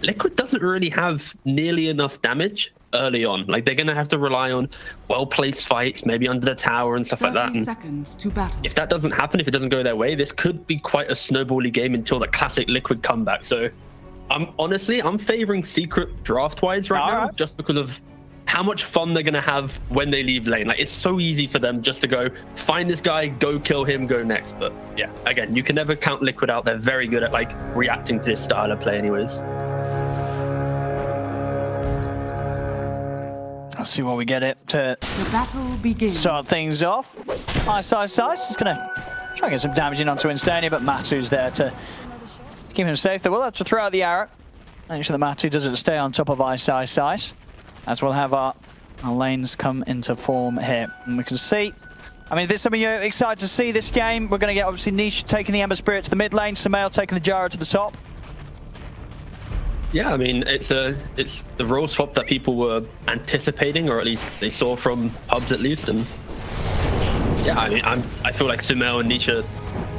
Liquid doesn't really have nearly enough damage early on. Like, they're going to have to rely on well-placed fights, maybe under the tower and stuff like that. And seconds to battle. if that doesn't happen, if it doesn't go their way, this could be quite a snowbally game until the classic Liquid comeback. So I'm favoring Secret draft-wise right now, just because of how much fun they're going to have when they leave lane. Like, it's so easy for them just to go find this guy, go kill him, go next. But yeah, again, you can never count Liquid out. They're very good at like reacting to this style of play anyways. Let's see what we get it to the battle begins. Start things off. Ice. Just gonna try and get some damage in onto Insania, but Matu's there to keep him safe. They will have to throw out the arrow. Make sure that Matu doesn't stay on top of Ice. As we'll have our lanes come into form here. And we can see, I mean, this something you're excited to see this game. We're gonna get obviously Nisha taking the Ember Spirit to the mid lane, Sumail taking the Gyro to the top. Yeah, I mean, it's the role swap that people were anticipating, or at least they saw from pubs at least. And yeah, I mean, I feel like Sumail and Nisha,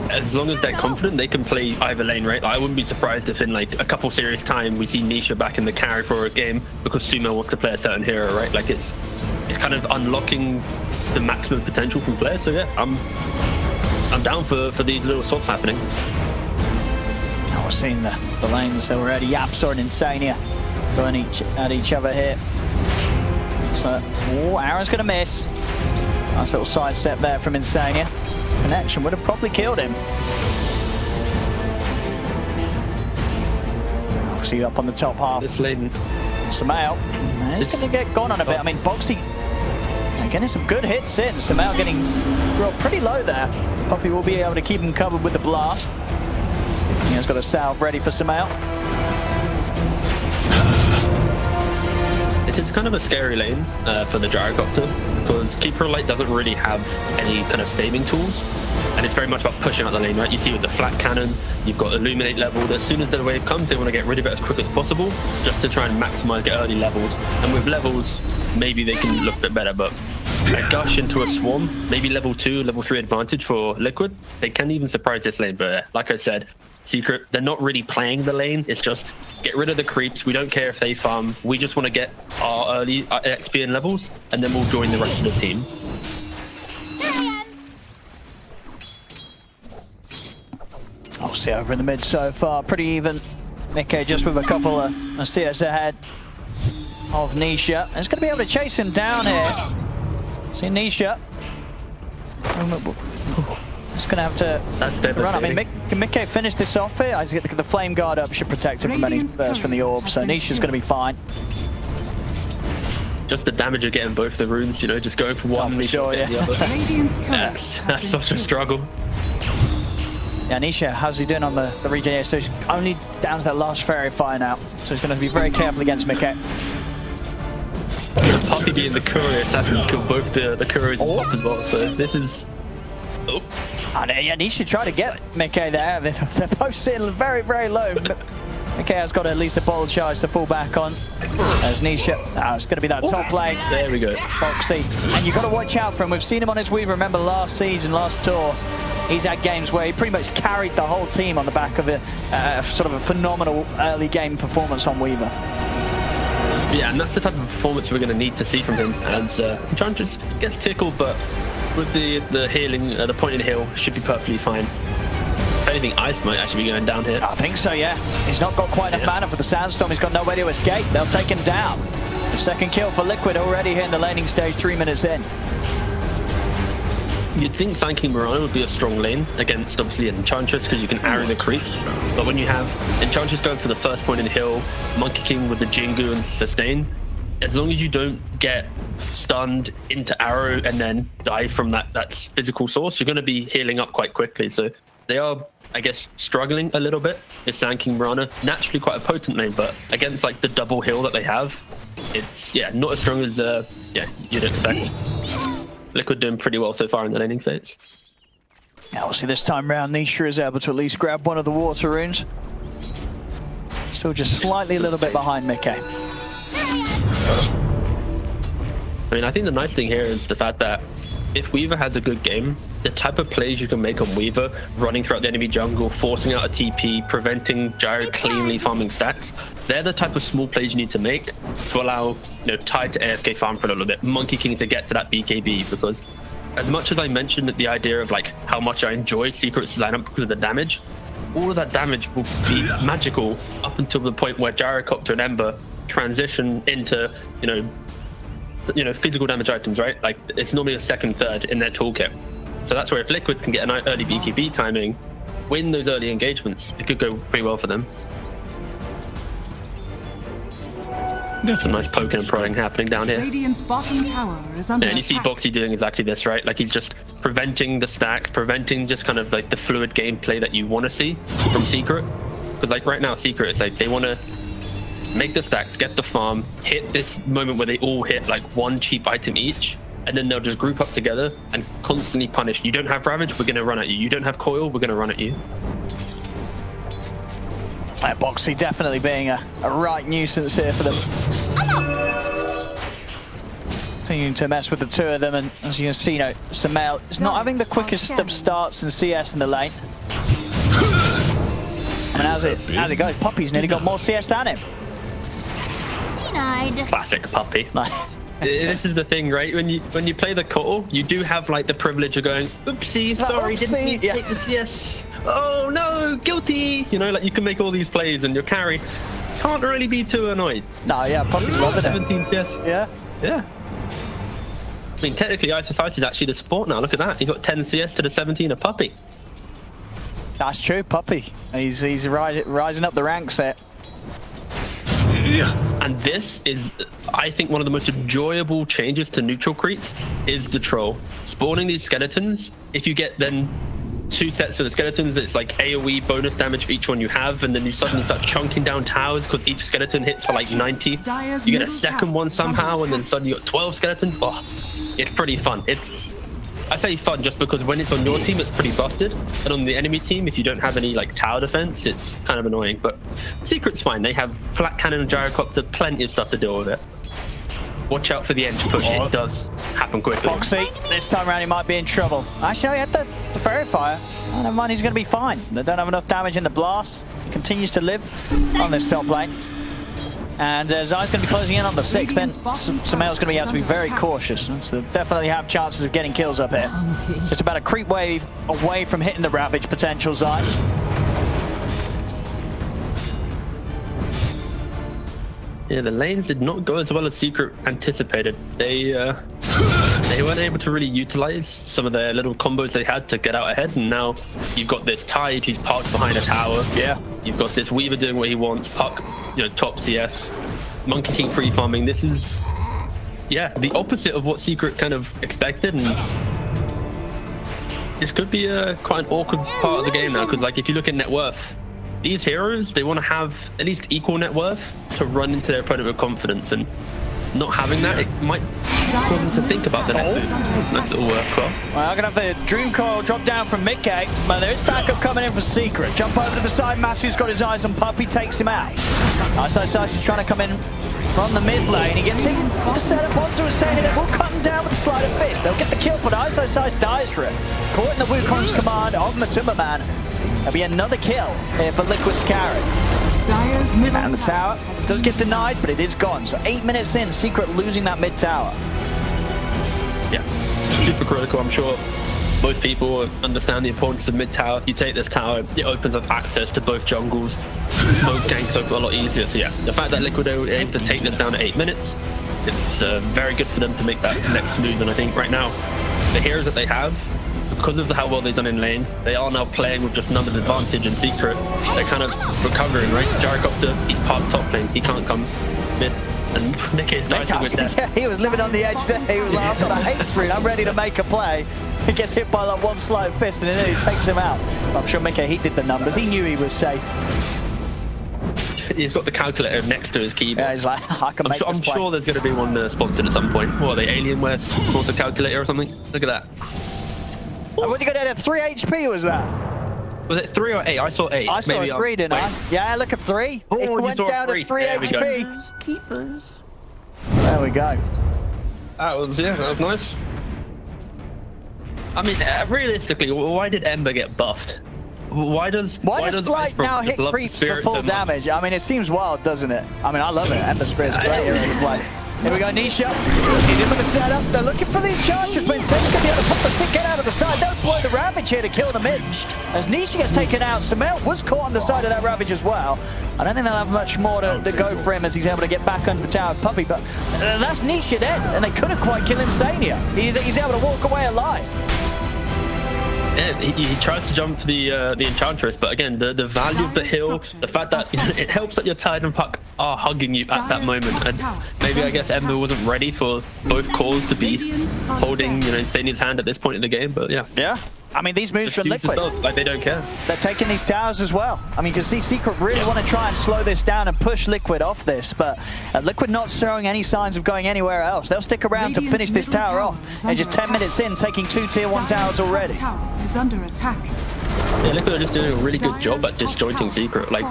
as long as they're confident, they can play either lane, right? Like, I wouldn't be surprised if in like a couple series time we see Nisha back in the carry for a game because Sumail wants to play a certain hero, right? Like, it's kind of unlocking the maximum potential from players. So yeah, I'm down for these little swaps happening. We're seeing the lanes already. Yapsor and Insania going at each other here. So, Aaron's going to miss. Nice little sidestep there from Insania. Connection would have probably killed him. Boxy up on the top half. This lane. Sumail. He's going to get gone on a bit. I mean, Boxy getting some good hits in. Sumail getting dropped pretty low there. Poppy will be able to keep him covered with the blast. He's got a salve ready for Sumail. It is kind of a scary lane for the Gyrocopter because Keeper of Light doesn't really have any kind of saving tools, and it's very much about pushing out the lane, right? You see with the flat cannon, you've got Illuminate leveled. As soon as the wave comes, they want to get rid of it as quick as possible just to try and maximize, get early levels. And with levels, maybe they can look a bit better, but a gush into a swarm, maybe level 2, level 3 advantage for Liquid. They can even surprise this lane, but like I said, Secret, they're not really playing the lane. It's just get rid of the creeps. We don't care if they farm. We just want to get our early XP and levels, and then we'll join the rest of the team. I'll see over in the mid so far, pretty even. Mickey just with a couple of steers ahead of Nisha. It's going to be able to chase him down here. See Nisha. Just going to have to run. I mean, can Mickey finish this off here? I get the flame guard up, should protect him from any burst from the orb, so Nisha's going to be fine. Just the damage of getting both the runes, you know, just going from one, sure, yeah. the other. That's such a struggle. Yeah, Nisha, how's he doing on the regen here? So he's only down to that last fairy fire now, so he's going to be very careful against Mickey. Puppy being the courier assassin killed both the couriers and top as well, so this is... Oh. And yeah, Nisha tried to get Mickey there. They're both sitting very, very low. Mickey has got at least a bold charge to fall back on. As Nisha, it's going to be that top lane. There we go. Foxy. And you've got to watch out for him. We've seen him on his Weaver. Remember last season, last tour, he's had games where he pretty much carried the whole team on the back of a sort of a phenomenal early game performance on Weaver. Yeah, and that's the type of performance we're going to need to see from him. As Enchantress gets tickled, but with the healing, the point in the heal should be perfectly fine. If anything, Ice might actually be going down here. I think so, yeah. He's not got quite enough mana for the Sandstorm. He's got no way to escape. They'll take him down. The second kill for Liquid already here in the laning stage, 3 minutes in. You'd think Sanking Mirana would be a strong lane against, obviously, Enchantress, because you can arrow the creep. But when you have Enchantress going for the first point in the hill, Monkey King with the Jingu and sustain, as long as you don't get stunned into arrow and then die from that physical source, you're going to be healing up quite quickly. So they are, I guess, struggling a little bit. It's Sanking Mirana, naturally quite a potent lane, but against like the double heal that they have, it's not as strong as you'd expect. Liquid doing pretty well so far in the laning states. Yeah, we'll see this time round Nisha is able to at least grab one of the water runes. Still just slightly a little bit behind Mickey. I mean, I think the nice thing here is the fact that if Weaver has a good game, the type of plays you can make on Weaver, running throughout the enemy jungle, forcing out a TP, preventing Gyro cleanly farming stacks, they're the type of small plays you need to make to allow, you know, Tide to AFK farm for a little bit, Monkey King to get to that BKB, because as much as I mentioned the idea of like how much I enjoy Secret's lineup because of the damage, all of that damage will be magical up until the point where Gyrocopter and Ember transition into, you know, physical damage items, right? Like it's normally a second, third in their toolkit. So that's where if Liquid can get an early BKB timing, win those early engagements, it could go pretty well for them. Some nice poking and prodding happening down here. Radiant's bottom tower is under and you see Boxy doing exactly this, right? Like he's just preventing the stacks, preventing just kind of like the fluid gameplay that you want to see from Secret. Because like right now, Secret is like they want to make the stacks, get the farm, hit this moment where they all hit like one cheap item each, and then they'll just group up together and constantly punish. You don't have Ravage, we're going to run at you. You don't have Coil, we're going to run at you. Boxy definitely being a right nuisance here for them. Continuing to mess with the two of them, and as you can see, you know, Sumail is not having the quickest of starts in CS in the lane. And as it goes, Puppy's nearly got more CS than him. Classic Puppy. This is the thing, right? When you play the Kotal, you do have like the privilege of going, oopsie, sorry, didn't mean to take the CS. Oh no, guilty. You know, like you can make all these plays and your carry can't really be too annoyed. No, yeah, Puppy's loving it. 17 CS. Yeah. Yeah. I mean, technically, Ice is actually the support now. Look at that. He got 10 CS to the 17 of Puppy. That's true, Puppy. He's rising up the ranks there. And this is, I think, one of the most enjoyable changes to neutral creeps is the troll. Spawning these skeletons, if you get then 2 sets of the skeletons, it's like AoE bonus damage for each one you have, and then you suddenly start chunking down towers because each skeleton hits for like 90. You get a second one somehow, and then suddenly you got 12 skeletons. Oh, it's pretty fun. I say fun just because when it's on your team, it's pretty busted. And on the enemy team, if you don't have any like tower defense, it's kind of annoying. But Secret's fine. They have flat cannon and gyrocopter, plenty of stuff to deal with it. Watch out for the edge push. It does happen quickly. Boxy, this time around he might be in trouble. Actually, he had the verifier. Oh, never mind, he's going to be fine. They don't have enough damage in the blast. He continues to live on this top lane. And Zai's going to be closing in on the 6, then Sumail's going to have to be very cautious. So definitely have chances of getting kills up here. Just about a creep wave away from hitting the Ravage potential, Zai. Yeah, the lanes did not go as well as Secret anticipated. They weren't able to really utilize some of their little combos they had to get out ahead, and now you've got this Tide who's parked behind a tower. Yeah. You've got this Weaver doing what he wants, Puck, you know, top CS, Monkey King free farming. This is, yeah, the opposite of what Secret kind of expected, and this could be quite an awkward part of the game now, because like if you look at net worth, these heroes, they want to have at least equal net worth to run into their opponent with confidence, and not having that, it might cause them to think about the next move. Nice little work, well. Well, I'm going to have the Dream Coil drop down from mid-K, but there is backup coming in for Secret. Jump over to the side, Matthew's got his eyes on Puppy, takes him out. Ice is trying to come in from the mid lane. He gets hit, the setup onto a standing there, will cut him down with the sleight of fist. They'll get the kill, but Ice dies for it. Caught in the Wukong's command of Matumba Man. There'll be another kill here for Liquid's carry. And the tower does get denied, but it is gone. So 8 minutes in, Secret losing that mid tower. Yeah, super critical. I'm sure most people understand the importance of mid tower. You take this tower, it opens up access to both jungles. Smoke ganks up a lot easier. So yeah, the fact that Liquid are able to take this down at 8 minutes, it's very good for them to make that next move. And I think right now, the heroes that they have, because of how well they've done in lane, they are now playing with just numbers advantage in Secret. They're kind of recovering, right? Gyrocopter, he's part top lane, he can't come mid. And Nick is dicing with that. Yeah, he was living on the edge there. He was like, I've got a hate screen, I'm ready to make a play. He gets hit by like one sleight of fist and then he takes him out. I'm sure Mickey, he did the numbers. He knew he was safe. He's got the calculator next to his keyboard. Yeah, he's like, I can make this play. I'm sure there's going to be one sponsored at some point. What are they, Alienware sort of calculator or something? Look at that. What you got at 3 HP was that? Was it 3 or 8? I saw 8. I saw maybe 3, didn't I? Yeah, look at 3. Oh, it went down to 3 HP. Keepers. There we go. That was nice. I mean, realistically, why did Ember get buffed? Why does Light now hit creeps for full damage? I mean, it seems wild, doesn't it? I mean, I love it. Ember Spirit's great here to play. Here we go, Nisha. He's in with the setup. They're looking for the Enchantress, but instead he's going to be able to pop the stick out of the side. They'll deploy the Ravage here to kill the mid. As Nisha gets taken out, Samel was caught on the side of that Ravage as well. I don't think they'll have much more to go for him as he's able to get back under the tower of Puppey, but that's Nisha dead, and they couldn't quite kill Insania. He's able to walk away alive. Yeah, he tries to jump the Enchantress, but again, the value of the hill, the fact that it helps that your Tide and Puck are hugging you at that moment, and maybe I guess Ember wasn't ready for both cores to be holding, you know, Insania's hand at this point in the game, but yeah. Yeah. I mean, these moves from Liquid, like they don't care. They're taking these towers as well. I mean, because these Secret really want to try and slow this down and push Liquid off this, but Liquid not showing any signs of going anywhere else. They'll stick around to finish this tower off. They're just 10 minutes in, taking 2 tier 1 towers already. Is under attack. Yeah, Liquid are just doing a really good job at disjointing Secret. Like,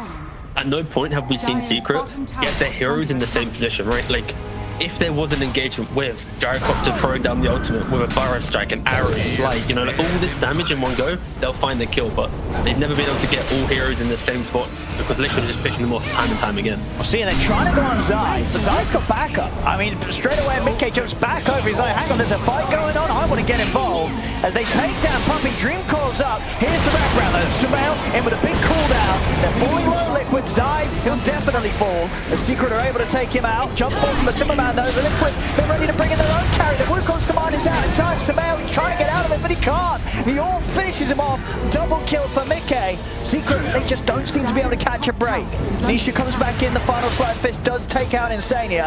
at no point have we seen Secret get their heroes in the same position, right? Like, if there was an engagement with Gyrocopter throwing down the ultimate with a Burrow Strike and arrows, Slice, you know, like all this damage in one go, they'll find the kill, but they've never been able to get all heroes in the same spot because Liquid is just picking them off time and time again. Well, see, they're trying to go on Zai, but Zai's got backup. I mean, straight away, Mickey jumps back over. He's like, hang on, there's a fight going on. I want to get involved. As they take down Puppey, Dream calls up. Here's the background, though. Sumail in with a big cooldown. They're falling low, Liquid. Zai, he'll definitely fall. The Secret are able to take him out. Jump falls from the Timberman, though. The Liquid, they're ready to bring in their own carry. The Wukong's command is out in time. Sumail, he's trying to get out of it, but he can't. The Orb finishes him off. Double kill for Mickey. Secret, they just don't seem to be able to catch a break. Nisha comes back in. The final Slide Fist does take out Insania.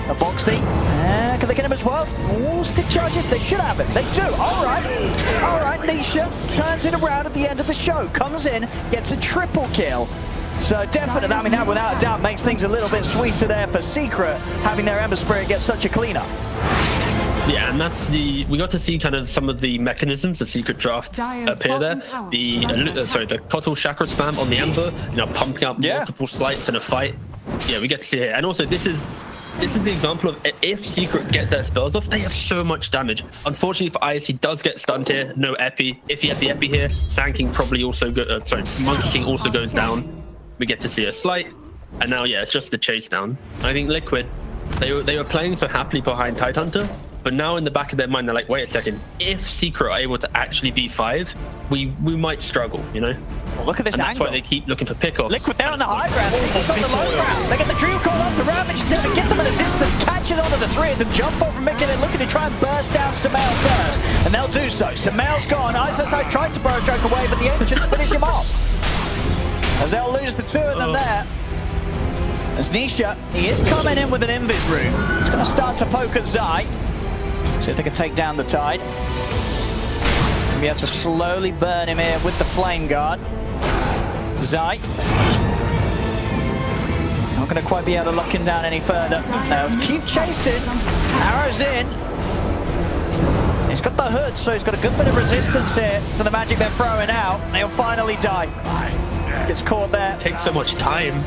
A Boxy. Can they get him as well? Ooh, stick charges. They should have it. They do. All right. All right, Nisha turns it around at the end of the show. Comes in, gets a triple kill. So definitely, I mean, that without a doubt makes things a little bit sweeter there for Secret, having their Ember Spirit get such a cleanup. Yeah, and that's we got to see kind of some of the mechanisms of Secret Draft appear there. The Kotal Chakra spam on the Ember, you know, pumping up multiple slights in a fight. Yeah, we get to see it. And also, this is the example of if Secret get their spells off, they have so much damage. Unfortunately for Ice, he does get stunned here. No epi. If he had the epi here, Sand King probably also Monkey King also goes down. We get to see a slight, and now it's just the chase down. I think Liquid, they were playing so happily behind Tidehunter, but now in the back of their mind they're like, wait a second, if Secret are able to actually B5, we might struggle, you know. Well, look at this and angle. That's why they keep looking for pickoffs. Liquid there on the high ground, Secret's on the low ground. They get the Dream Call off the Ravage, he's going to get them at a distance, catches onto the three of them, jump off from Mickey, they're looking to try and burst down Sumail first, and they'll do so. Sumail's gone, ISSI tried to Burrow Strike away, but the Ancients finish him off. As they'll lose the two of them there. As Nisha, he is coming in with an Invis Rune. He's going to start to poke at Zai. See if they can take down the Tide. Be able to slowly burn him here with the Flame Guard. Zai. Not going to quite be able to lock him down any further. They'll keep chasing. Arrows in. He's got the hood, so he's got a good bit of resistance here to the magic they're throwing out. They'll finally die. Gets caught there. It takes so much time.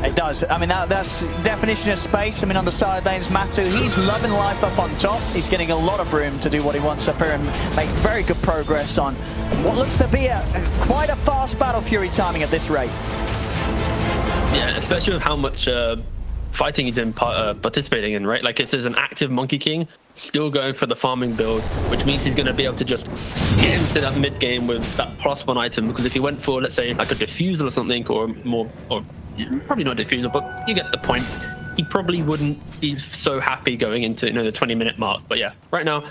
It does. I mean, that's definition of space. I mean, on the side lanes, Matu, he's loving life up on top. He's getting a lot of room to do what he wants up here and make very good progress on what looks to be quite a fast Battle Fury timing at this rate. Yeah, especially with how much fighting he's been participating in, right? Like, this is an active Monkey King, still going for the farming build, which means he's going to be able to just get into that mid game with that +1 item. Because if he went for, let's say, like a diffusal or something, or probably not a diffusal, but you get the point. He probably wouldn't be so happy going into, you know, the 20-minute mark. But yeah, right now,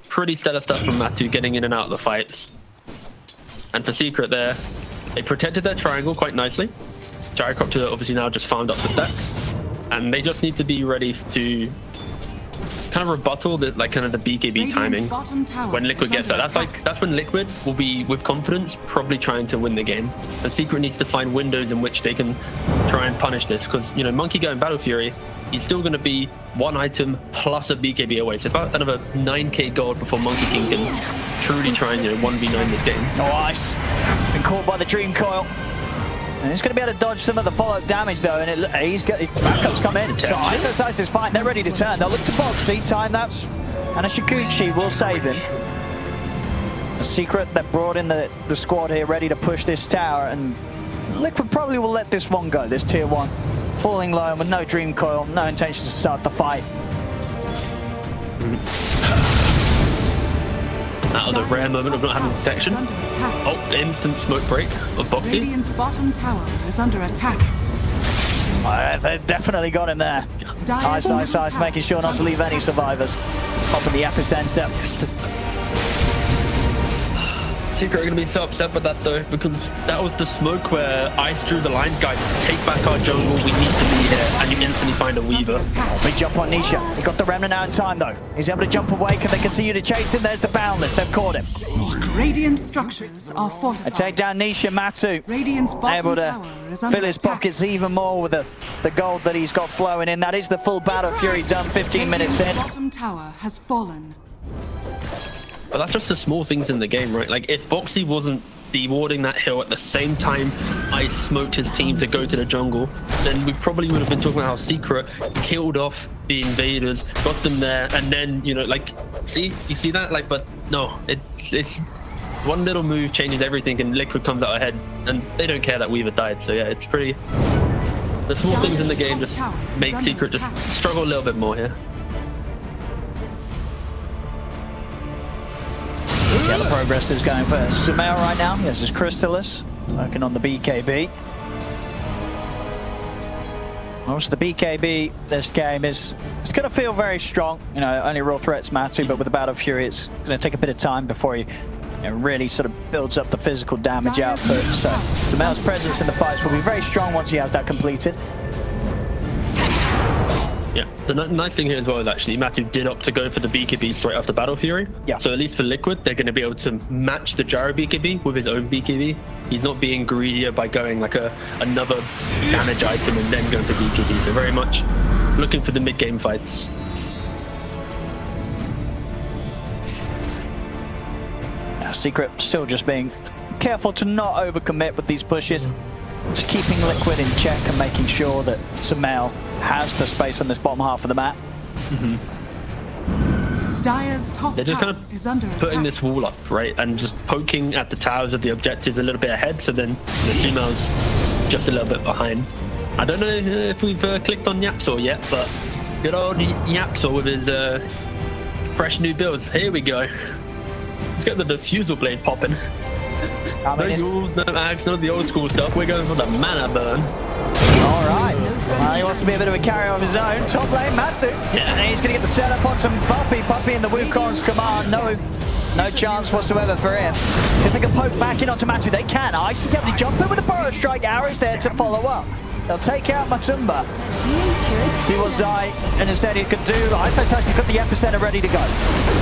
pretty stellar stuff from Matu, getting in and out of the fights. And for Secret there, they protected their triangle quite nicely. Gyrocopter obviously now just farmed up the stacks, and they just need to be ready to kind of rebuttal the kind of the BKB timing when Liquid gets that. That's when Liquid will be with confidence probably trying to win the game. And Secret needs to find windows in which they can try and punish this, because, you know, Monkey going Battle Fury, he's still going to be 1 item plus a BKB away. So it's about kind of a 9k gold before Monkey King can truly try and, you know, 1v9 this game. Nice. Been caught by the Dream Coil. And he's going to be able to dodge some of the follow-up damage, though, and he's got his backups come in. So ISSI is fine. They're ready to turn. They'll look to Boxy, time that's, and a Shikuchi will save him. Secret that brought in the squad here ready to push this tower, and Liquid probably will let this one go, this tier 1. Falling low and with no dream coil, no intention to start the fight. Out of the rare moment of not having detection. Oh, instant smoke break of Boxy. Radiant's bottom tower is under attack. They definitely got him there. Ice, making sure not to leave any survivors. Popping the epicenter. Secret are going to be so upset with that though, because that was the smoke where Ice drew the line. Guys, take back our jungle, we need to be here, and you instantly find a Weaver. Big jump on Nisha. He got the Remnant out in time though. He's able to jump away. Can they continue to chase him? There's the Boundless. They've caught him. Radiant structures are fortified. They take down Nisha. Matu Radiant's able to fill his pockets even more with the gold that he's got flowing in. That is the full Battle Fury done 15 minutes in. Bottom tower has fallen. But that's just the small things in the game, right? Like, if Boxy wasn't dewarding that hill at the same time Ice smoked his team to go to the jungle, then we probably would have been talking about how Secret killed off the invaders, got them there, and then, you know, like, see? You see that? Like, but no, it's one little move changes everything, and Liquid comes out ahead, and they don't care that Weaver died. So yeah, it's pretty... The small things in the game just make Secret just struggle a little bit more here. See how the progress is going for Sumail right now. Yes, it's Crystallis working on the BKB. Also, the BKB this game it's going to feel very strong. You know, only real threats Matu, but with the Battle Fury, it's going to take a bit of time before he really sort of builds up the physical damage output. So Sumail's presence in the fights will be very strong once he has that completed. Yeah, the nice thing here as well is actually Matu did opt to go for the BKB straight after Battle Fury. Yeah. So at least for Liquid, they're going to be able to match the Gyro BKB with his own BKB. He's not being greedier by going like another damage item and then going for BKB. So very much looking for the mid-game fights. Secret still just being careful to not overcommit with these pushes. Just keeping Liquid in check and making sure that Sumail has the space on this bottom half of the map. Dire's top They're just kind is under of putting attack. this wall up, right? And just poking at the towers of the objectives a little bit ahead, so then the Sumail's just a little bit behind. I don't know if we've clicked on Yapsaw yet, but good old Yapsaw with his fresh new builds. Here we go. Let's get the diffusal blade popping. No rules, no ags, none of the old school stuff. We're going for the mana burn. All right. Well, he wants to be a bit of a carrier of his own. Top lane, Matu. Yeah, and he's going to get the setup onto Puppey. Puppey in the Wukong's command. No chance whatsoever for him. See if they can poke back in onto Matu. They can. Ice is able to jump in with a Burrow Strike. Arrows there to follow up. They'll take out Matumba. See what Zai and instead he could do. Ice has got the epicenter ready to go.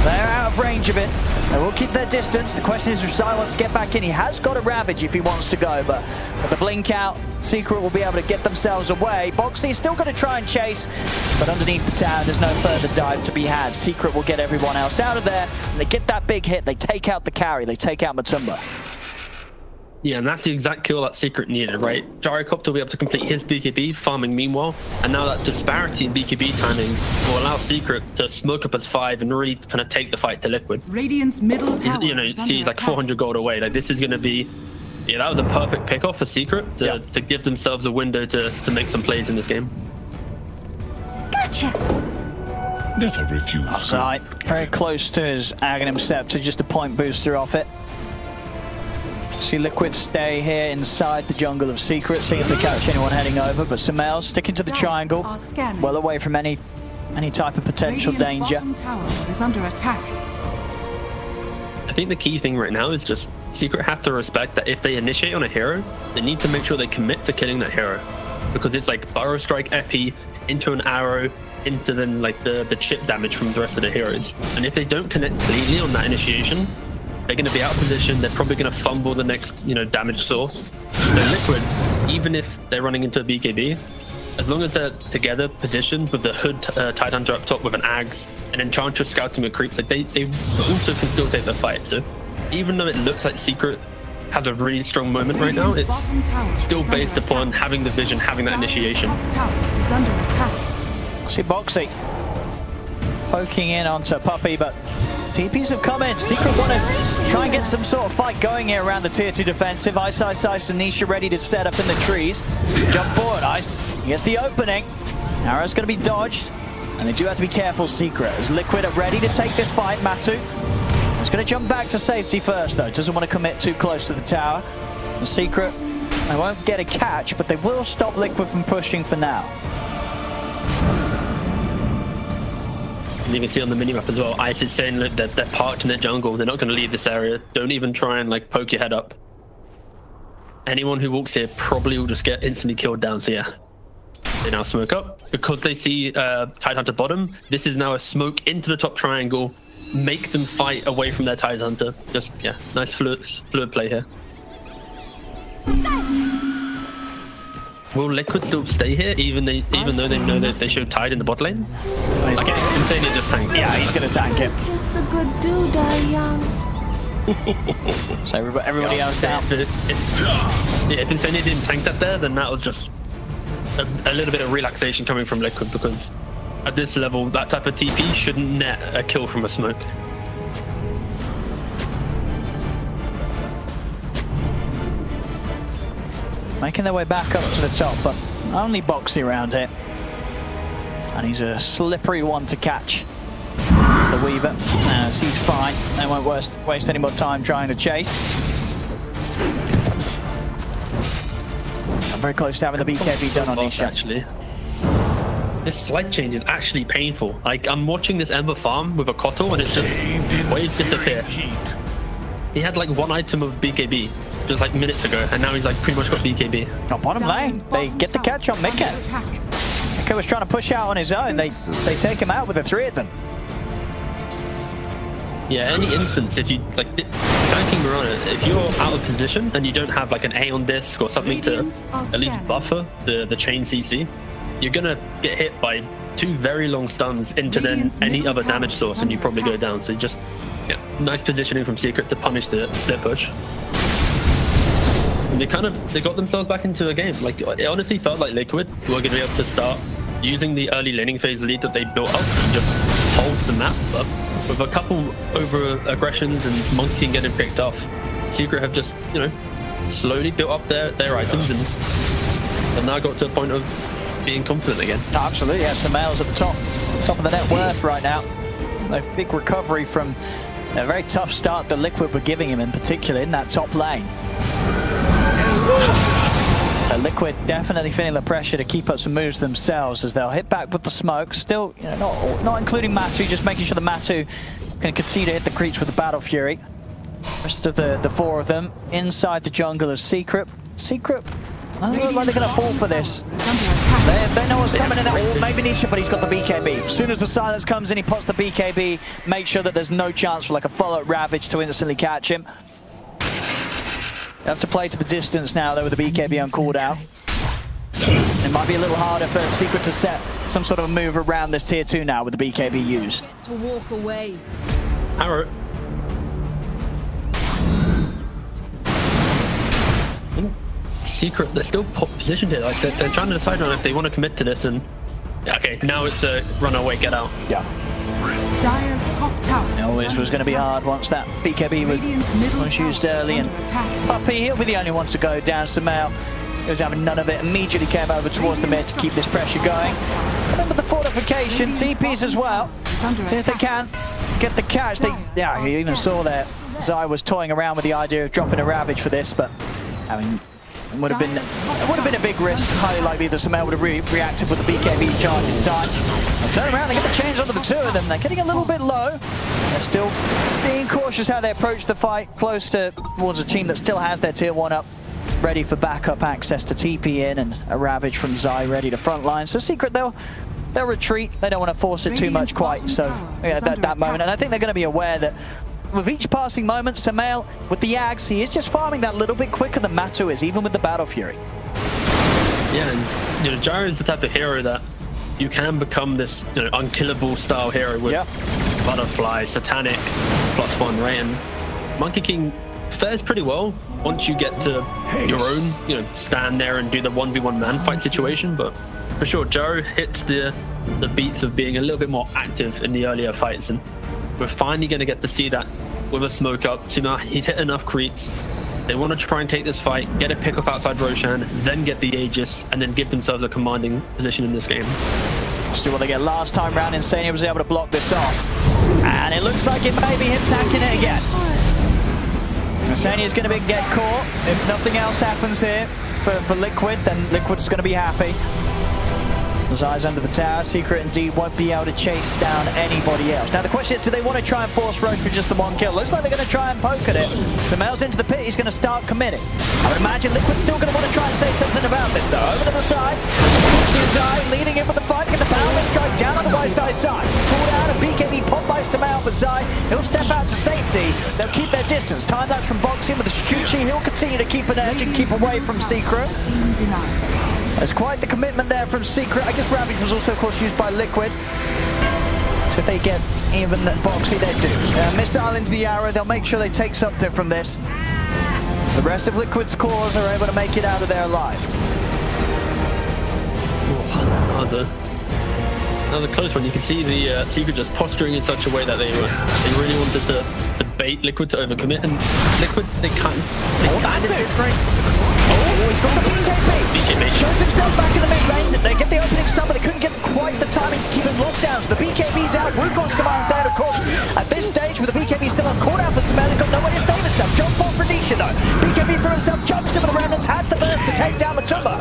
They're out of range of it. They will keep their distance. The question is if Zai wants to get back in. He has got a Ravage if he wants to go, but with the blink out, Secret will be able to get themselves away. Boxy is still going to try and chase, but underneath the tower, there's no further dive to be had. Secret will get everyone else out of there. And they get that big hit. They take out the carry. They take out Matumba. Yeah, and that's the exact kill that Secret needed, right? Gyrocopter will be able to complete his BKB, farming meanwhile, and now that disparity in BKB timing will allow Secret to smoke up as 5 and really kind of take the fight to Liquid. Radiant's middle tower You know, you see he's like 400 gold away. Like, this is going to be... Yeah, that was a perfect pick-off for Secret to give themselves a window to make some plays in this game. Gotcha! Never refuse. Right, very close to his Aghanim Scepter, just a point booster off it. See Liquid stay here inside the jungle of Secret, see if they catch anyone heading over, but Sumail sticking to the triangle, well away from any type of potential danger. Bottom tower is under attack. I think the key thing right now is just Secret have to respect that if they initiate on a hero, they need to make sure they commit to killing that hero. Because it's like Burrow Strike Epi into an arrow, into then like the chip damage from the rest of the heroes. And if they don't connect cleanly on that initiation, they're going to be out of position. They're probably going to fumble the next, damage source. So Liquid, even if they're running into a BKB, as long as they're together, positioned with the Hood Tidehunter up top with an Axe, and Enchantress scouting with creeps, like they also can still take the fight. So even though it looks like Secret has a really strong moment right now, it's still based upon having the vision, having that initiation. See Boxy poking in onto Puppey, but TPs have come in. Secret want to try and get some sort of fight going here around the tier 2 defensive. Ice and Nisha ready to stand up in the trees. Jump forward, Ice. He gets the opening. Arrow's going to be dodged. And they do have to be careful, Secret. As Liquid are ready to take this fight, Matu is going to jump back to safety first, though. Doesn't want to commit too close to the tower. And Secret, they won't get a catch, but they will stop Liquid from pushing for now. And you can see on the minimap as well, Ice is saying that they're parked in their jungle. They're not going to leave this area. Don't even try and like poke your head up. Anyone who walks here probably will just get instantly killed down. So yeah, they now smoke up because they see Tidehunter bottom. This is now a smoke into the top triangle. Make them fight away from their Tidehunter. Just yeah, nice fluid play here. Will Liquid still stay here, even though they know that they should Tide in the bot lane? Okay, Insane just tanked. Yeah, he's going to tank him. Kiss the good dude, young. So everybody else down. If Insane didn't tank that there, then that was just a little bit of relaxation coming from Liquid, because at this level, that type of TP shouldn't net a kill from a smoke. Making their way back up to the top, but only Boxy around here. And he's a slippery one to catch. It's the Weaver, as he's fine. They won't waste any more time trying to chase. I'm very close to having the BKB done on Nisha. Actually, this slight change is actually painful. Like, I'm watching this Ember farm with a Kotal, and it's just waves disappear. He had like one item of BKB just like minutes ago, and now he's like pretty much got BKB. Oh, bottom lane, they get the catch on Mika. Mika was trying to push out on his own. They take him out with the 3 of them. Yeah, any instance, if you like tanking Mirana, if you're out of position and you don't have like an A on disc or something to at least buffer the chain CC, you're gonna get hit by 2 very long stuns into then any other damage source, and you probably go down. So just nice positioning from Secret to punish the split push. And they got themselves back into a game. Like, it honestly felt like Liquid were going to be able to start using the early laning phase lead that they built up and just hold the map. But with a couple over aggressions and Monkey getting picked off, Secret have just, you know, slowly built up their items and have now got to a point of being confident again. No, absolutely, yeah. Samael's at the top of the net worth right now. A big recovery from a very tough start that Liquid were giving him, in particular in that top lane. So Liquid definitely feeling the pressure to keep up some moves themselves as they'll hit back with the smoke. Still, you know, not including Matu, just making sure the Matu can continue to hit the creeps with the Battle Fury. Rest of the 4 of them inside the jungle of Secret. Secret doesn't look like they're going to fall for this. They know what's coming in there. Or maybe Nisha, but he's got the BKB. As soon as the silence comes in, he pops the BKB, make sure that there's no chance for like a follow-up Ravage to instantly catch him. They have to play to the distance now, though, with the BKB on cooldown. It might be a little harder for Secret to set some sort of move around this tier 2 now with the BKB used. To walk away. Arrow. Secret, they're still positioned here. Like they're trying to decide on if they want to commit to this. And yeah, okay, now it's a run away, get out. Yeah. Dire's top tower. Always was going to be hard once that BKB was used early, and Puppy, he'll be the only one to go down. Samael, he was having none of it. Immediately came over towards the mid to keep this pressure going. Remember the fortification, TPs as well. See if they can get the catch. Yeah, you even saw there. Zai was toying around with the idea of dropping a Ravage for this, but I mean, it would have been a big risk. Highly likely that Samael would have reacted with the BKB charge in time. They'll turn around, they get the change onto the 2 of them. They're getting a little bit low. They're still being cautious how they approach the fight, close towards a team that still has their tier 1 up, ready for backup access to TP in, and a Ravage from Zai ready to frontline. So Secret, they'll retreat. They don't want to force it too much quite. So yeah, that moment, and I think they're going to be aware that with each passing moment, Samael, with the Ags, he is just farming that little bit quicker than Matu is, even with the Battle Fury. Yeah, and you know, Gyro is the type of hero that you can become this, you know, unkillable style hero with Butterfly, Satanic, +1, right? And Monkey King fares pretty well once you get to your own, you know, stand there and do the 1v1 man fight situation. But for sure, Gyro hits the beats of being a little bit more active in the earlier fights, and We're finally going to get to see that with a smoke up. So now he's hit enough creeps. They want to try and take this fight, get a pick off outside Roshan, then get the Aegis, and then give themselves a commanding position in this game. See what they get last time round. Insania was able to block this off. And it looks like it may be him tanking it again. Insania's going to get caught. If nothing else happens here for Liquid, then Liquid's going to be happy. His eyes under the tower. Secret indeed won't be able to chase down anybody else. Now the question is, do they want to try and force Roche for just the one kill? Looks like they're going to try and poke at it. So Mel's into the pit. He's going to start committing. I would imagine Liquid's still going to want to try and say something about this though. Over to the side. Inside, leading in with the fight. Get the powerless strike down on the right side. Pulled out and BKB pop by Samao for Zai. He'll step out to safety. They'll keep their distance. Time that's from boxing with the Shuchi. He'll continue to keep an edge and keep away from Secret. There's quite the commitment there from Secret. I guess Ravage was also, of course, used by Liquid. So if they get even that Boxy, they do. Missile into the arrow. They'll make sure they take something from this. The rest of Liquid's cores are able to make it out of there alive. That was a close one. You can see the Secret just posturing in such a way that they really wanted to bait Liquid to overcommit, and Liquid they can't. He's got the BKB. Shows himself back in the mid lane. They get the opening stun, but they couldn't get quite the timing to keep him locked down. So the BKB's out. Wukong's commands there, of course. At this stage, with the BKB still on, caught out for Samel, he's got no way to save himself. Jump on for Nisha though. BKB for himself, jumps over the remnants, has the burst to take down Matumba.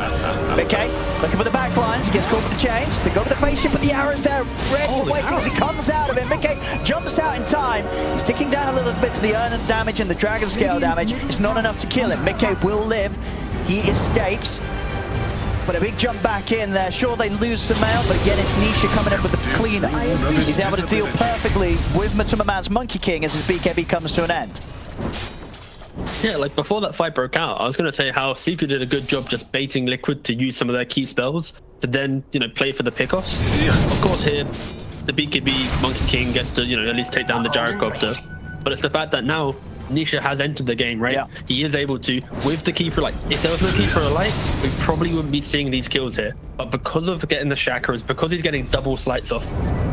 Okay, looking for the back lines. He gets caught with the chains. They go with the face ship with the arrows there. Ready, waiting as he comes out of it. Mickey jumps out in time. He's ticking down a little bit to the Earn damage and the Dragon Scale damage. It's not enough to kill him. Mickey will live. He escapes, but a big jump back in there. Sure, they lose Samao, but again, it's Nisha coming in with the cleaner. He's able to deal perfectly with Matumba Man's Monkey King as his BKB comes to an end. Yeah, like before that fight broke out, I was going to say how Secret did a good job just baiting Liquid to use some of their key spells to then, play for the pickoffs. Of course, here, the BKB Monkey King gets to, at least take down the Gyrocopter. But it's the fact that now Nisha has entered the game, right? Yeah. He is able to, with the Keeper Light. If there was no Keeper Light, we probably wouldn't be seeing these kills here. But because of getting the chakras, because he's getting double slights off,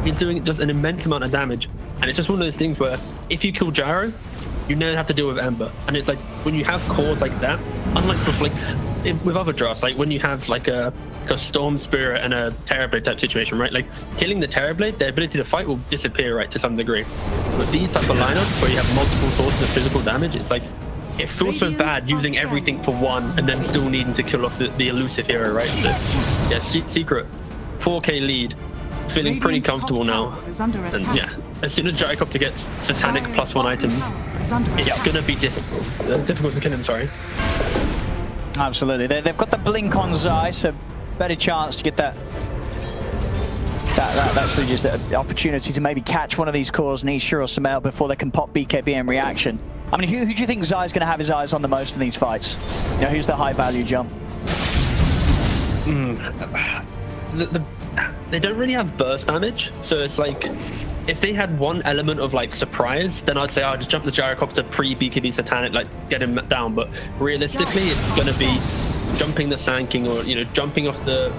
he's doing just an immense amount of damage. And it's just one of those things where if you kill Gyro, you never have to deal with Ember. And it's like, when you have cores like that, unlike with other drafts, like when you have like a Storm Spirit and a Terrorblade type situation, right? Like killing the Terrorblade, their ability to fight will disappear, right, to some degree. With these type of lineups where you have multiple sources of physical damage, it's like, it feels so bad using everything for one and then still needing to kill off the elusive hero, right? So yeah, Secret 4K lead, feeling pretty comfortable now. And yeah, as soon as Gyrocopter gets Satanic +1 item, it's gonna be difficult to kill him, sorry. Absolutely, they've got the blink on Zai, so better chance to get that's really just an opportunity to maybe catch one of these cores, Nisha or Samel, before they can pop BKB in reaction. I mean, who do you think Zai's going to have his eyes on the most in these fights? Who's the high value jump? They don't really have burst damage, so it's like, if they had one element of like surprise, then I'd say I'll just jump the Gyrocopter pre-BKB Satanic, like get him down. But realistically, it's going to be jumping the Sand King or jumping off the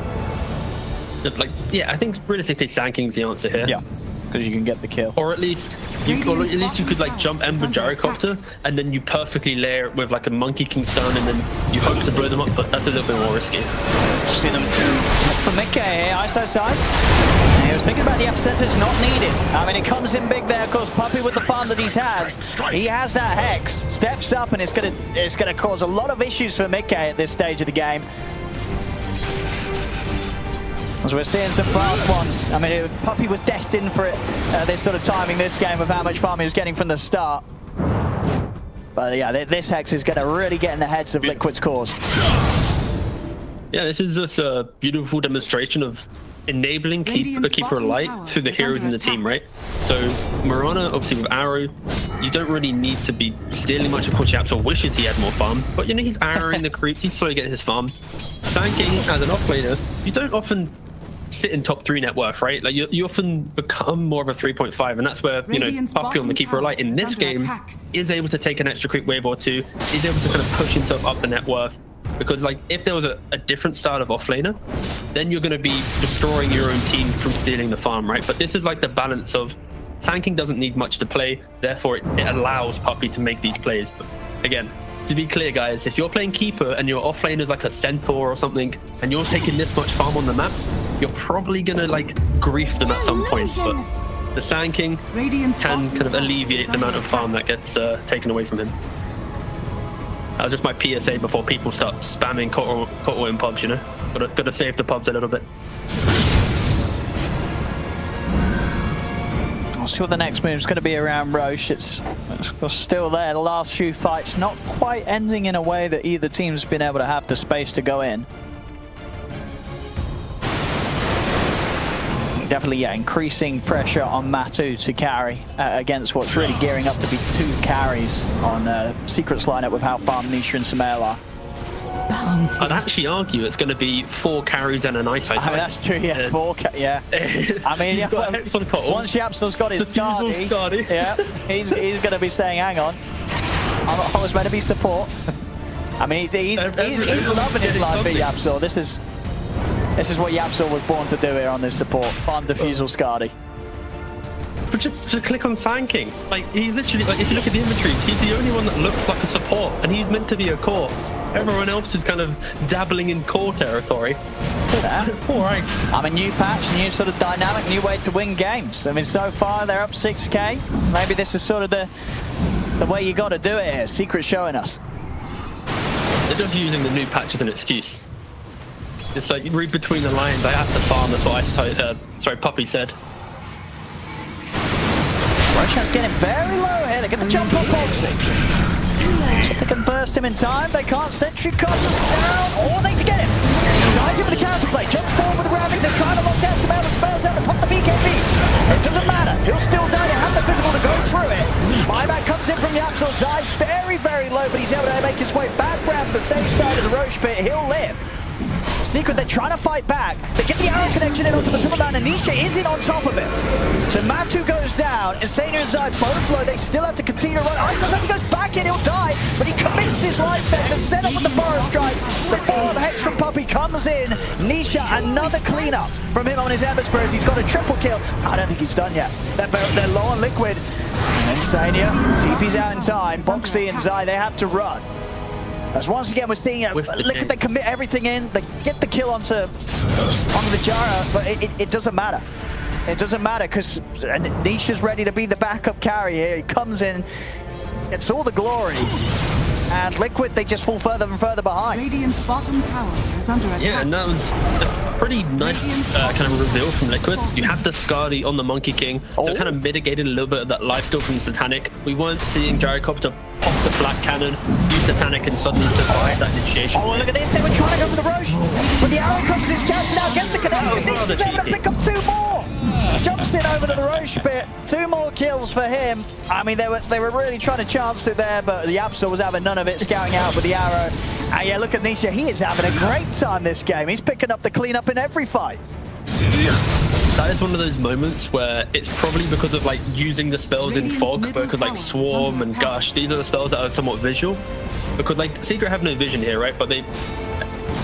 I think realistically Sand King's the answer here. Yeah, because you can get the kill. Or at least you could like jump Ember Gyrocopter and then you perfectly layer it with like a Monkey King stun and then you hope to blow them up, but that's a little bit more risky. See them for Mickey here, ISO side. He was thinking about the epicenter, it's not needed. I mean, it comes in big there, of course. Puppey with the farm that he has that Hex, steps up, and it's gonna cause a lot of issues for Mickey at this stage of the game. As we're seeing some fast ones. I mean, Puppey was destined for it, this sort of timing this game with how much farm he was getting from the start. But yeah, this Hex is gonna really get in the heads of Liquid's cores. Yeah, this is just a beautiful demonstration of enabling Keeper Light through the heroes in the team, right? So Mirana, obviously with Arrow, you don't really need to be stealing much. Of course, Yapsor wishes he had more farm, but he's arrowing the creeps, he's slowly getting his farm. Sand King, as an off-laner, you don't often sit in top 3 net worth, right? Like you often become more of a 3.5, and that's where Puppey on the Keeper Light in this game is able to take an extra creep wave or two, is able to kind of push himself up the net worth. Because like if there was a different style of offlaner, then you're going to be destroying your own team from stealing the farm, right? But this is like the balance of Sanking doesn't need much to play, therefore it allows Puppey to make these plays. But again, to be clear, guys, if you're playing Keeper and your offlane is like a Centaur or something, and you're taking this much farm on the map, you're probably gonna like grief them at some point. But the Sanking can kind of alleviate the amount of farm that gets taken away from him. That was just my PSA before people start spamming Kotal in pubs, you know? Gotta save the pubs a little bit. We'll see what the next move is going to be around Roche. It's still there. The last few fights not quite ending in a way that either team's been able to have the space to go in. Definitely, yeah, increasing pressure on Matu to carry against what's really gearing up to be 2 carries on Secret's lineup with how far Nisha and Sumail are. I'd actually argue it's going to be 4 carries and an Ice Ice. I mean, that's true, yeah. 4 yeah. I mean, yeah, once Yapsil's got his Skadi, yeah, he's going to be saying, hang on, I was meant to be support. I mean, he's loving his life at Yapsil. This is what Yapsil was born to do here on this support. Farm Diffusal Skadi. But just click on Sanking. Like, he's literally, like, if you look at the inventory, he's the only one that looks like a support, and he's meant to be a core. Everyone else is kind of dabbling in core territory. Poor Ice. I mean, new patch, new sort of dynamic, new way to win games. I mean, so far they're up 6k. Maybe this is sort of the way you got to do it here. Secret showing us. They're just using the new patch as an excuse. It's like, read between the lines, I have to farm, that's what Puppey said. Roshan's getting very low here. They get the jump on Boxing. So if they can burst him in time, they can't. Sentry comes down, or they can get him. Sides him with the counterplay, jumps forward with the Ravage. They're trying to lock down some other spells out to pop the BKB. It doesn't matter. He'll still die. They have the physical to go through it. Buyback comes in from the Absol side. Very, very low, but he's able to make his way back round to the safe side of the Roche pit. He'll live. Secret, they're trying to fight back. They get the arrow connection in onto the Superman, and Nisha is in on top of it. So Matu goes down, and Stania and Zai both low. They still have to continue to run. Ice goes back in, he'll die, but he commits his life there to set up with the Burrow Strike. The forward Hex from Puppey comes in. Nisha, another cleanup from him on his Ember Spurs. He's got a triple kill. I don't think he's done yet. They're low on liquid. And Stania, TP's out in time. Boxy and Zai, they have to run. As once again we're seeing Liquid, they commit everything in, they get the kill onto the Jara, but it doesn't matter. It doesn't matter because Nisha's ready to be the backup carry here. He comes in, gets all the glory, and Liquid, they just fall further and further behind. Radiant's bottom tower is under attack. Yeah, and that was a pretty nice kind of reveal from Liquid. You had the Skadi on the Monkey King, so it kind of mitigated a little bit of that lifesteal from Satanic. We weren't seeing Gyrocopter pop the flat cannon, use Satanic, and suddenly survive that initiation. Oh, look at this, they were trying to go for the Roche, but the arrow comes in, scouts it out, gets the connection, he's able to pick up 2 more! Jumps in over to the Roche pit, 2 more kills for him. I mean, they were really trying to chance it there, but the Absol was having none of it, scouting out with the arrow. And yeah, look at Nisha, he is having a great time this game. He's picking up the cleanup in every fight. That is one of those moments where it's probably because of like using the spells in Fog, because like Swarm and Gush, these are the spells that are somewhat visual. Because like Secret have no vision here, right? But they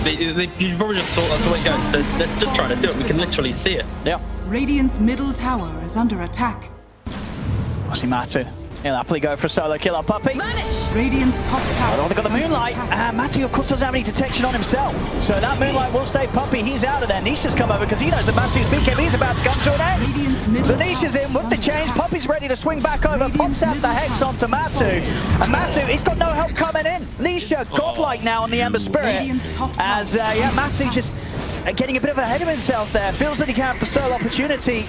you probably just saw that's the way guys, they're just trying to do it. We can literally see it. Yeah. Radiant's middle tower is under attack. I see Matu. He'll happily go for a solo kill on Puppey. Radiant's top tower. Oh, they've got the Moonlight. Matu, of course, doesn't have any detection on himself. So that Moonlight will save Puppey. He's out of there. Nisha's come over because he knows that Matu's BKB's about to come to an end. So Nisha's in with the change. Puppey's ready to swing back over. Pops out the Hex onto Matu. And Matu, he's got no help coming in. Nisha, godlike now on the Ember Spirit. As, yeah, Matu just getting a bit of ahead of himself there. Feels that he can have the sole opportunity.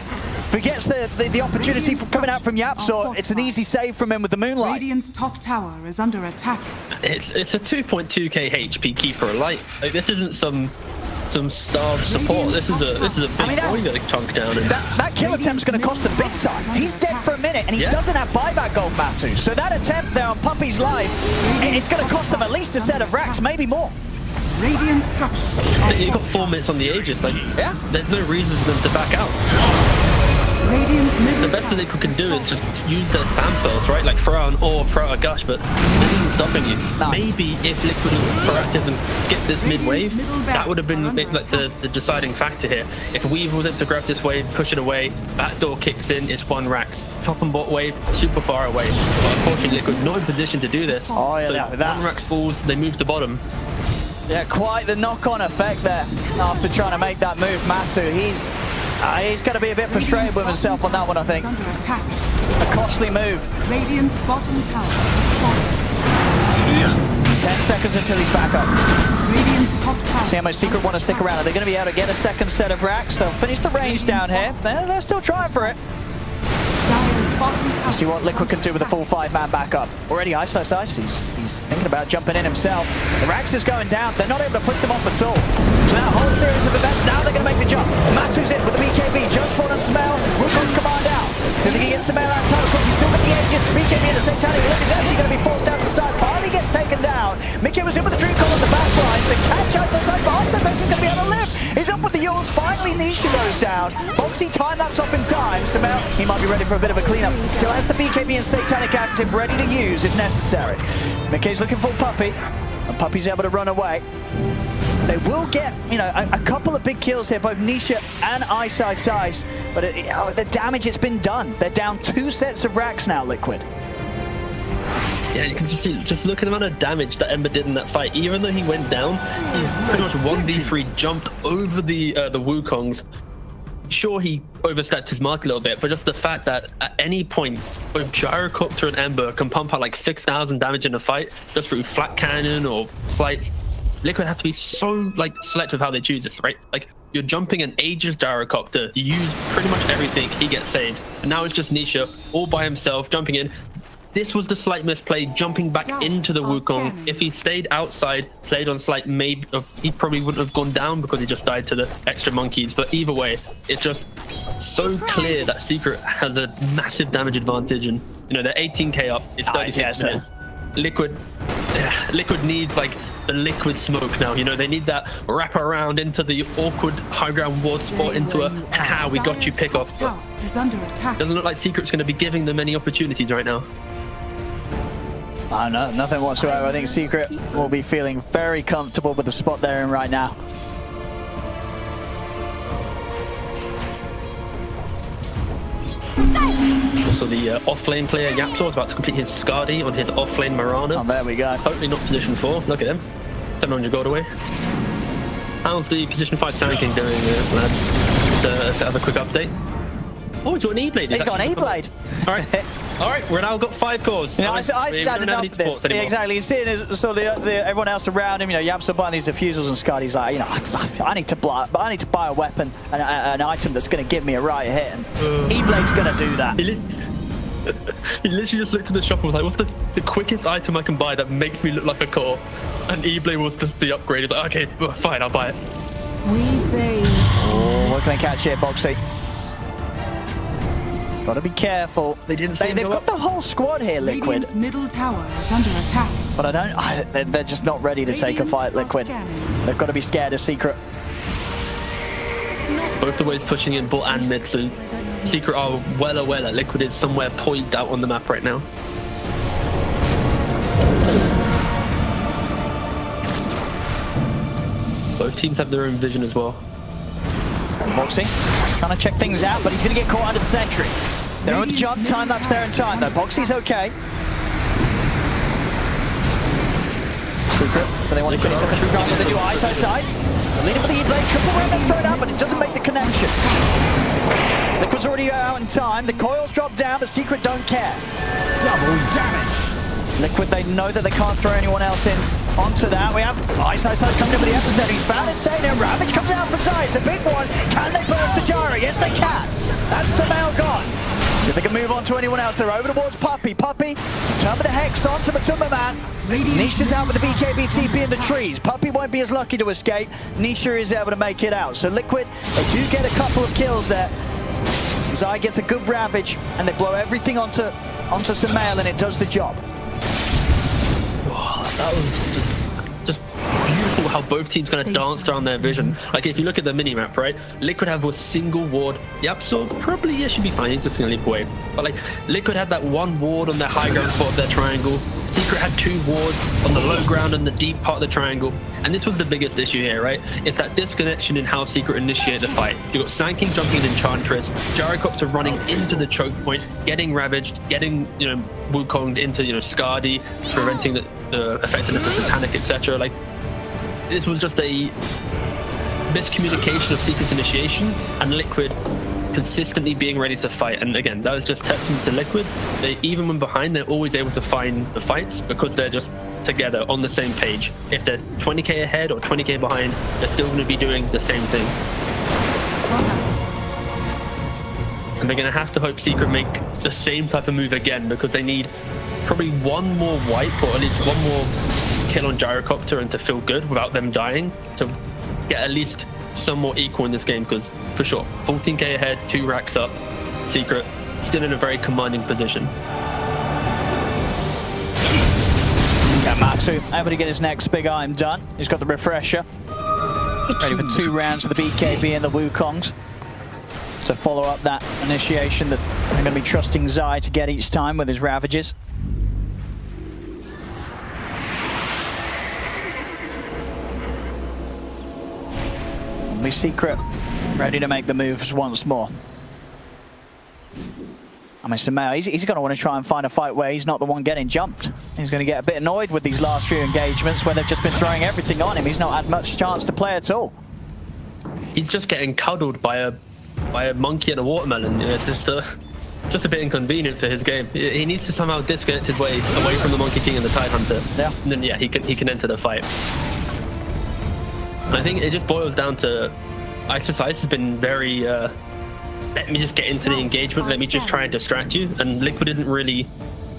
Forgets the opportunity from coming out from Yapsor. It's an easy save from him with the Moonlight. Radiant's top tower is under attack. It's a 2.2k HP Keeper Light. Like, this isn't some starved support. This is a big boy to chunk down. That kill attempt's going to cost him big time. He's dead for a minute, and he doesn't have buyback gold, Matu. So that attempt there on Puppey's life, it's going to cost him at least a set of racks, maybe more. Radiant structure. You've got 4 minutes on the Aegis. Like, there's no reason for them to back out. Radiant's middle The best that tower Liquid can is do is falling. just use their spam spells, right? Like throw out an orb, throw out a gush, but this isn't stopping you. No. Maybe if Liquid was proactive and skipped this mid wave, that would have been like the deciding factor here. If Weave was able to grab this wave, push it away, backdoor kicks in, it's one Rax. Top and bot wave, super far away. But unfortunately, Liquid not in position to do this. Oh, yeah, So that. one Rax falls, they move to bottom. Yeah, quite the knock-on effect there after trying to make that move. Matu, he's going to be a bit frustrated with himself on that one, I think. Is under attack. A costly move. Radiant's bottom tower is falling. It's 10 seconds until he's back up. Radiant's top tower. See how much Secret want to stick around. Are they going to be able to get a second set of racks? They'll finish the range down here. They're still trying for it. Dire's bottom tower. See what Liquid can do with a full 5-man backup. Already Ice. He's thinking about jumping in himself. The Rax is going down. They're not able to push them off at all. So that whole series of events, now they're going to make the jump. Matu's in with the BKB. Judge Spawn and Smell. Wukong's command out. So they can get Smell out of time. Of course, he's still got the Aegis. BKB in the snake tanning. Look, he's actually going to be forced down the side. Barley gets taken down. Mickey was in with the Dream Call on the back line. The catch Ice but Ice is going to be able to live. He's up with the Yules. Finally, Nisha goes down. Boxy time-lapse off in time. Smell, he might be ready for a bit of a cleanup. Still has the BKB and Snake Tannic active, ready to use if necessary. Mickey's looking for Puppey, and Puppey's able to run away. They will get, you know, a couple of big kills here, both Nisha and Ice, but the damage has been done. They're down 2 sets of racks now, Liquid. Yeah, you can just see, just look at the amount of damage that Ember did in that fight. Even though he went down, he pretty much 1v3 jumped over the Wukongs. Sure, he overstepped his mark a little bit, but just the fact that at any point, both Gyrocopter and Ember can pump out like 6,000 damage in a fight just through flat cannon or slights. Liquid have to be so like selective how they choose this, right? Like you're jumping an Aegis Gyrocopter, you use pretty much everything, he gets saved. And now it's just Nisha all by himself jumping in. This was the slight misplay, jumping back into the Wukong. If he stayed outside, played on slight, maybe he probably wouldn't have gone down because he just died to the extra monkeys. But either way, it's just so clear that Secret has a massive damage advantage, and you know they're 18k up. It's 36 minutes. Liquid needs like the liquid smoke now. You know they need that wrap around into the awkward high ground ward spot into a haha we got you pick off. But is under attack. doesn't look like Secret's going to be giving them any opportunities right now. No, nothing whatsoever. I think Secret will be feeling very comfortable with the spot they're in right now. Also, the off-lane player Yapzor is about to complete his Skadi on his off-lane Marana. Oh, there we go. Totally not position 4. Look at him. 700 gold away. How's the position 5 tanking doing, lads? Let's have a quick update. Oh, he's got an E-Blade. He's got an E-Blade. All right. All right, we're now got 5 cores. You know, I stand enough for this. Yeah, exactly. He's seeing everyone else around him. You know, Yapzor buying these diffusals and Skadi's like, you know, I need to buy a weapon, an item that's going to give me a right hit. And E-Blade's going to do that. He literally just looked at the shop and was like, what's the quickest item I can buy that makes me look like a core? And E-Blade was just the upgrade. He's like, okay, fine, I'll buy it. We bathe. Oh, what can they catch here, Boxy? Got to be careful. They've got the whole squad here, Liquid. Radiant's middle tower is under attack. But they're just not ready to take a fight, Liquid. They've got to be scared of Secret. Both the ways pushing in bot and mid, so Secret are well aware that Liquid is somewhere poised out on the map right now. Both teams have their own vision as well. Boxy trying to check things out, but he's going to get caught under the sentry. They're on the jump, time-lapse there in time, though. Boxy's okay. Secret, but they want to finish the true ground with the new Ice. Leading for the E-Blade, triple round that's thrown out, but it doesn't make the connection. Liquid's already out in time. The coils drop down, but Secret don't care. Double damage. Liquid, they know that they can't throw anyone else in onto that. We have Ice coming in with the epicenter. He's found his stay there. Ravage comes out for Ty. It's a big one. Can they burst the gyro? Yes, they can. That's the mail gone. See if they can move on to anyone else. They're over towards Puppey. Puppey, turn with the Hex on to Matumba Man. Nisha's out with the BKB TP in the trees. Puppey won't be as lucky to escape. Nisha is able to make it out. So Liquid, they do get a couple of kills there. Zai gets a good ravage, and they blow everything onto Sumail, and it does the job. That was just beautiful how both teams kind of danced around their vision. Like if you look at the mini map, right? Liquid have a single ward. Yep, so probably yeah, should be fine. He's just gonna leap away. But like Liquid had that one ward on their high ground spot of their triangle. Secret had 2 wards on the low ground and the deep part of the triangle. And this was the biggest issue here, right? It's that disconnection in how Secret initiate the fight. You got Sand King jumping in Enchantress, Gyrocopter running into the choke point, getting ravaged, getting, you know, Wukonged into, you know, Skadi, preventing the effectiveness of Satanic, etc. Like, this was just a miscommunication of Secret's initiation and Liquid consistently being ready to fight. And again, that was just testament to Liquid. They, even when behind, they're always able to find the fights because they're just together on the same page. If they're 20k ahead or 20k behind, they're still going to be doing the same thing. And they're going to have to hope Secret make the same type of move again, because they need probably one more wipe or at least one more kill on Gyrocopter and to feel good without them dying to get at least some more equal in this game. Because for sure, 14k ahead, 2 racks up, Secret still in a very commanding position. Matsu able to get his next big item done. He's got the refresher. Ready for 2 rounds of the BKB and the Wukongs to follow up that initiation that they're going to be trusting Zai to get each time with his Ravages. Only Secret ready to make the moves once more. I mean, Sameo, he's going to want to try and find a fight where he's not the one getting jumped. He's going to get a bit annoyed with these last few engagements where they've just been throwing everything on him. He's not had much chance to play at all. He's just getting cuddled by a monkey and a watermelon. You know, it's just a bit inconvenient for his game. He needs to somehow disconnect his way away from the Monkey King and the Tidehunter. Yeah. And then yeah, he can enter the fight. And I think it just boils down to Ice has been very let me just get into the engagement, let me just try and distract you, and Liquid isn't really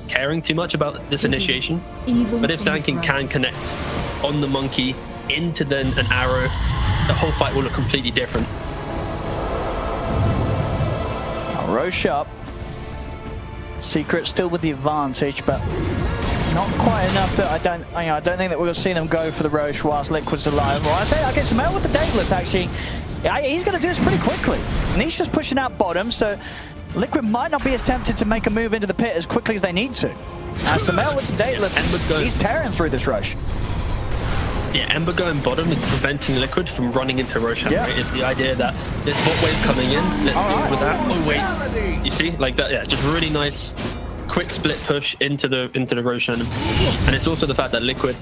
caring too much about this initiation. But if Sand King can connect on the monkey into then an arrow, the whole fight will look completely different. Roche up. Secret still with the advantage, but not quite enough that I don't think that we'll see them go for the Roche whilst Liquid's alive. Well, I guess Mel with the Daedalus actually. Yeah, he's going to do this pretty quickly. Nisha's pushing out bottom, so Liquid might not be as tempted to make a move into the pit as quickly as they need to. As the Mel with the Daedalus, he's tearing through this Roche. Yeah, Ember going bottom is preventing Liquid from running into Roshan. Yeah. Right? It's the idea that there's bot wave coming in. Let's deal with that. Oh wait, you see, like that. Yeah, just really nice, quick split push into the Roshan. And it's also the fact that Liquid,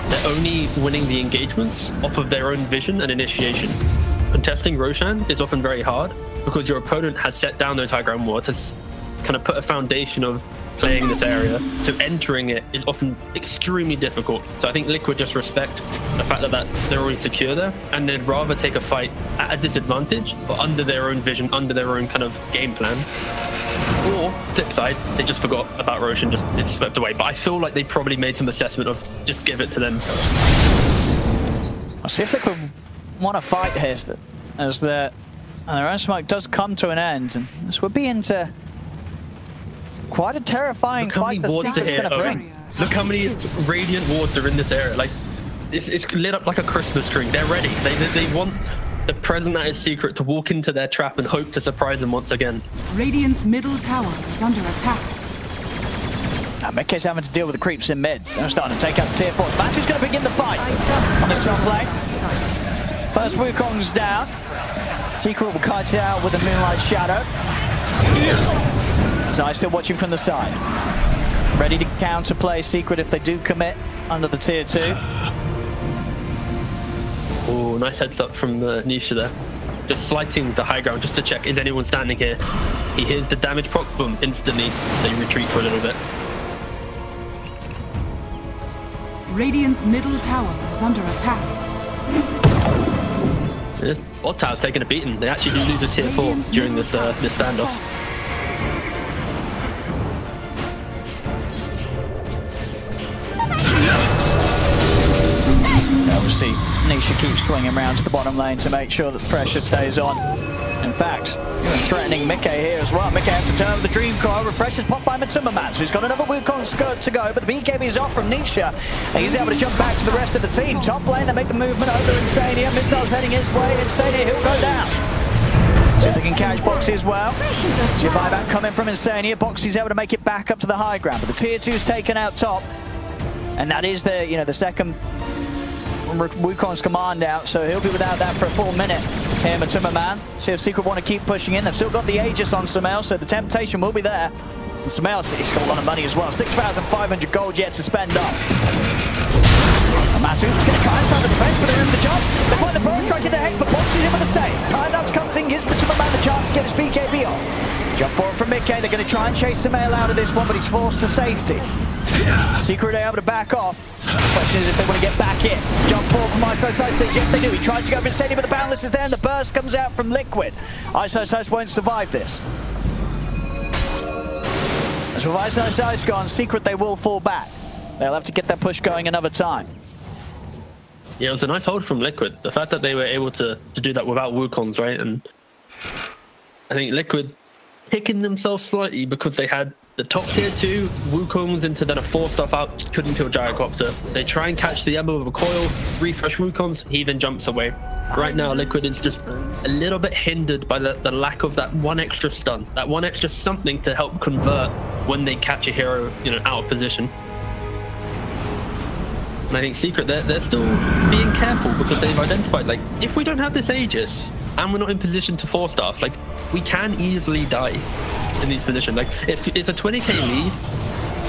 they're only winning the engagements off of their own vision and initiation. Contesting Roshan is often very hard because your opponent has set down those high ground wards, has kind of put a foundation of playing this area, so entering it is often extremely difficult. So I think Liquid just respect the fact that they're already secure there, and they'd rather take a fight at a disadvantage, but under their own vision, under their own kind of game plan. Or, flip side, they just forgot about Roshan, just it's swept away. But I feel like they probably made some assessment of just give it to them. I'll see if Liquid want to fight here, as their own smoke does come to an end, and this would be into quite a terrifying fight that Secret's going to bring. Look how many radiant wards are in this area. Like, it's lit up like a Christmas tree. They're ready. They want the present that is Secret to walk into their trap and hope to surprise them once again. Radiant's middle tower is under attack. Mickey's having to deal with the creeps in mid. They're starting to take out the tier 4. Matthew's going to begin the fight on this top lane. First Wukong's down. Secret will kite it out with a Moonlight Shadow. Zai still watching from the side. Ready to counterplay Secret if they do commit under the tier 2. Oh, nice heads up from Nisha there. Just slighting the high ground just to check, is anyone standing here? He hears the damage proc, boom, instantly they retreat for a little bit. Radiant's middle tower is under attack. Bot tower's taking a beating. They actually do lose a tier 4 during this standoff. Obviously, Nisha keeps swinging around to the bottom lane to make sure that the pressure stays on. In fact, even threatening Mickey here as well. Mickey has to turn with the Dream Coil. Refreshes pop by Matsumaman, so he's got another Wukong to go, but the BKB is off from Nisha. And he's able to jump back to the rest of the team. Top lane, they make the movement over Instania. Mistyle's heading his way. Instania, he'll go down. See if they can catch Boxy as well. See a buyback coming from Instania. Boxy's able to make it back up to the high ground, but the tier 2's taken out top. And that is the, the second Wukong's command out, so he'll be without that for a full minute. Here, Matsumaman. See if Secret want to keep pushing in. They've still got the Aegis on Sumail, so the temptation will be there. And Sumail's got a lot of money as well. 6,500 gold yet to spend up. And Matsu's just going to try and start the defense, but they're in the job. They find the Burrow strike in the head, but Boxy's in with the save. Time-lapse comes in, gives Matsumaman the chance to get his BKB off. Jump forward from Mickey. They're going to try and chase Sumail out of this one, but he's forced to safety. Secret are able to back off. The question is if they want to get back in. Jump forward from Ice. Yes, they do. He tries to go for Instania, but the Boundless is there, and the burst comes out from Liquid. Ice won't survive this. As with Ice gone, Secret they will fall back. They'll have to get that push going another time. Yeah, it was a nice hold from Liquid. The fact that they were able to do that without Wukongs, right? And I think Liquid picking themselves slightly because they had the top tier 2 Wukongs into then a 4-star out, couldn't kill Gyrocopter. They try and catch the Ember with a coil, refresh Wukongs, he then jumps away. Right now, Liquid is just a little bit hindered by the lack of that one extra stun, that one extra something to help convert when they catch a hero, out of position. And I think Secret, they're still being careful because they've identified, like, if we don't have this Aegis and we're not in position to 4-star, like, we can easily die in these positions. Like, if it's a 20k lead,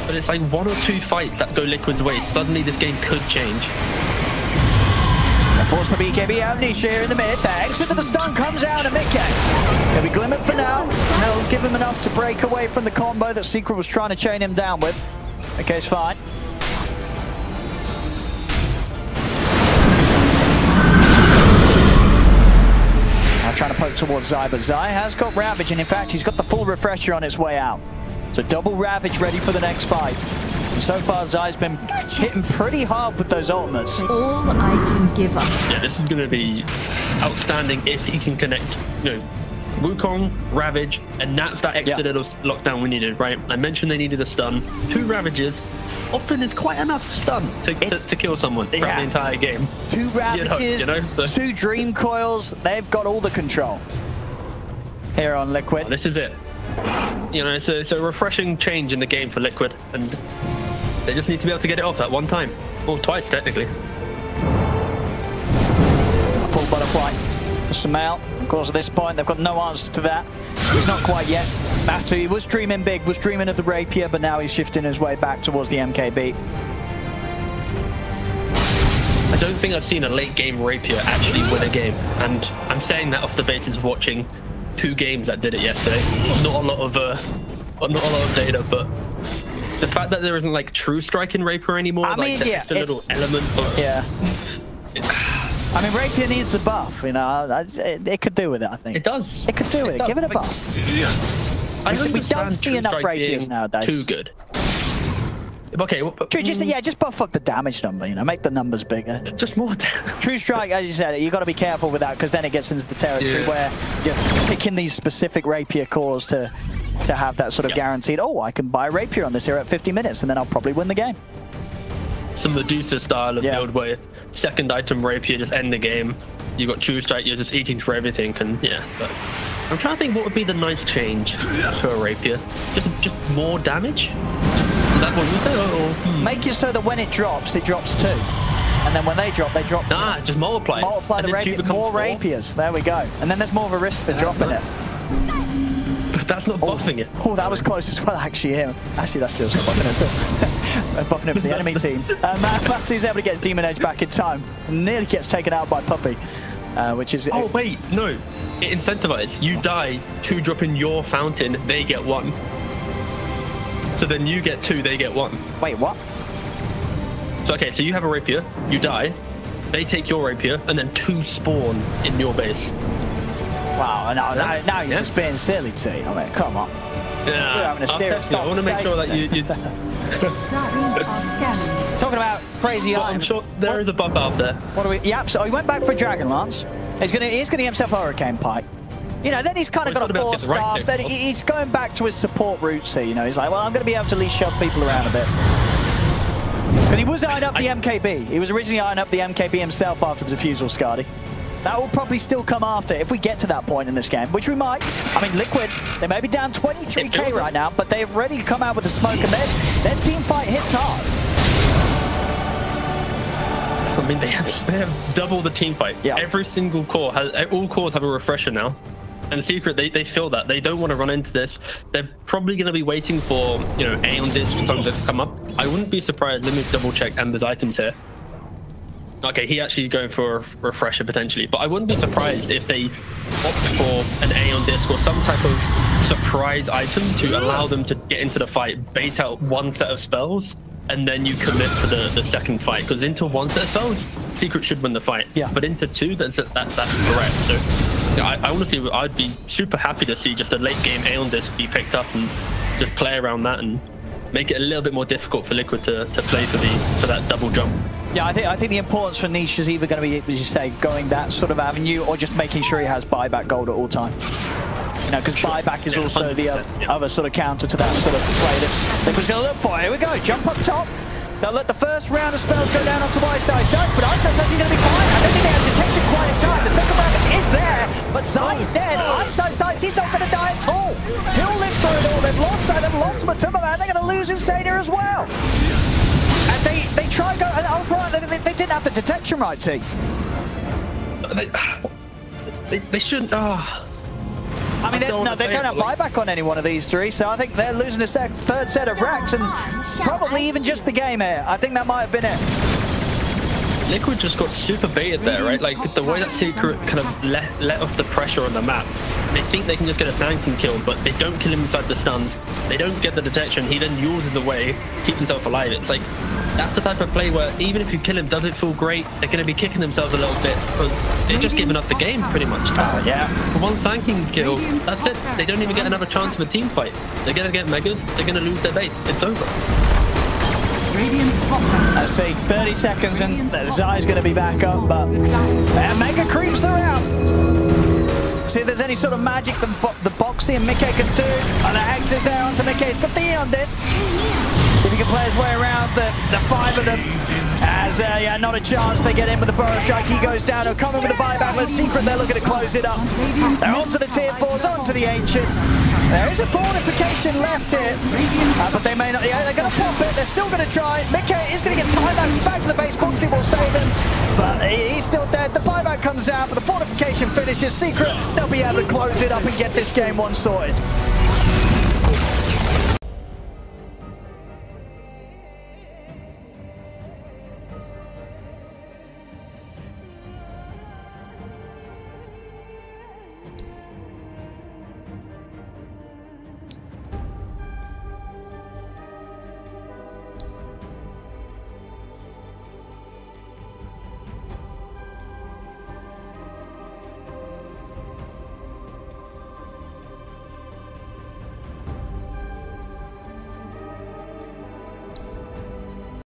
but it's like 1 or 2 fights that go Liquid's way, suddenly this game could change. Force for BKB out, Nisha here in the mid. Thanks into the stun, comes out of Mickey. He'll be glimmered for now. That'll give him enough to break away from the combo that Secret was trying to chain him down with. Mickey's fine. Trying to poke towards Zai, but Zai has got Ravage, and in fact, he's got the full refresher on its way out. So double Ravage ready for the next fight. And so far, Zai's been hitting pretty hard with those ultimates. All I can give us. Yeah, this is going to be outstanding if he can connect, Wukong, Ravage, and that's that extra little lockdown we needed, right? I mentioned they needed a stun. 2 Ravages often is quite enough stun to kill someone throughout the entire game. 2 Ravages, so 2 Dream Coils, they've got all the control here on Liquid. This is it. It's a refreshing change in the game for Liquid, and they just need to be able to get it off that one time. Or twice, technically. A full butterfly for Sumail. Of course, at this point, they've got no answer to that. He's not quite yet. Matu, he was dreaming big, was dreaming of the Rapier, but now he's shifting his way back towards the MKB. I don't think I've seen a late game Rapier actually win a game, and I'm saying that off the basis of watching 2 games that did it yesterday. Not a lot of data, but the fact that there isn't like true strike in Rapier anymore, just a little element of I mean, Rapier needs a buff, it could do with it, I think. It does. It could do with it. Give it a buff. We don't see enough Rapiers nowadays. Too good. Okay, just buff up the damage number, make the numbers bigger. Just more damage. True strike, as you said, you got to be careful with that because then it gets into the territory where you're picking these specific Rapier cores to have that sort of guaranteed, oh, I can buy Rapier on this here at 50 minutes and then I'll probably win the game. Some Medusa style of build where second item Rapier just end the game. You've got True Strike, you're just eating for everything, and but I'm trying to think what would be the nice change to a Rapier. Just more damage? Is that what you say? Or make it so that when it drops 2. And then when they drop, Nah, just multiply. Multiply the Rapier, more 4. Rapiers. There we go. And then there's more of a risk for dropping it. But that's not buffing it. Oh, that was close as well, actually. Actually, that's just buffing it too. Buffing it for the enemy team. Matu's able to get his Demon Edge back in time. Nearly gets taken out by Puppy, which is... Oh, wait, no. It incentivizes. You die, 2 drop in your fountain, they get 1. So then you get 2, they get 1. Wait, what? So, okay, so you have a Rapier, you die, they take your Rapier, and then 2 spawn in your base. Wow, now you're just being silly, T. I mean, come on. Yeah, I want to make sure that you... Talking about crazy items. I'm sure there is a buff out there. What do we... Yep, so he went back for Dragon Lance. He's gonna get himself a Hurricane Pike. You know, then he's kind of got a force staff. Then he's going back to his support roots here. You know, he's like, well, I'm going to be able to at least shove people around a bit. Because he was eyeing up the MKB. He was originally eyeing up the MKB himself after the defusal, Scardy. That will probably still come after if we get to that point in this game, which we might. I mean, Liquid, they may be down 23k right now, but they've ready to come out with the smoke, and their team fight hits hard. I mean, they have double the team fight. Yeah. Every single core has, all cores have a refresher now. And the Secret, they feel that. They don't want to run into this. They're probably going to be waiting for, you know, A on this for something to come up. I wouldn't be surprised. Let me double check Ember's items here. Okay, he actually is going for a refresher potentially, but I wouldn't be surprised if they opt for an A on disc or some type of surprise item to allow them to get into the fight, bait out one set of spells, and then you commit for the second fight. Because into one set of spells, Secret should win the fight. Yeah. But into two, that's correct. So I honestly, I'd be super happy to see just a late game A on disc be picked up and just play around that and make it a little bit more difficult for Liquid to play for that double jump. Yeah, I think the importance for Nisha is either going to be, as you say, going that sort of avenue or just making sure he has buyback gold at all time. You know, because buyback is also the other sort of counter to that sort of play that Liquid's going to look for. Here we go, jump up top. They'll let the first round of spells go down onto Ice, but Ice is going to be fine. I don't think they have detection quite in time. The second round is there, but Zai's dead. Ice, he's not going to die at all. He'll live through it all. They've lost Matuma, man. They're going to lose Insania as well. And they try and go, and I was right, they didn't have the detection right, T. They shouldn't. I mean, they don't have buyback on any one of these three, so I think they're losing this third set of racks and probably even just the game here. I think that might have been it. Liquid just got super baited there, right? Like the way that Secret kind of let off the pressure on the map. They think they can just get a Sankin kill, but they don't kill him inside the stuns. They don't get the detection. He then uses away, keep himself alive. It's like, that's the type of play where even if you kill him, does it feel great? They're going to be kicking themselves a little bit because they're just giving up the game pretty much. Yeah. For one Sankin kill, that's it. They don't even get another chance of a team fight. They're going to get Megas. They're going to lose their base. It's over. Let's see, 30 seconds and Zai's going to be back up, but Mega creeps around. See if there's any sort of magic the Boxy and Mickey can do. And the Hex is there onto Mickey. He's got the E on this. See if he can play his way around the five of them. As, yeah, not a chance. They get in with the Burrow Strike. He goes down. He'll come in with the buyback. But Secret, they're looking to close it up. They're onto the tier 4s, onto the Ancient. There is a fortification left here. But they may not. Yeah, they're going to pop it. They're still going to try. Mickey is going to get tiebacks back to the base. Boxy will save him. But he's still dead. The buyback comes out, but the fortification finishes. Secret, they'll be able to close it up and get this game one sorted.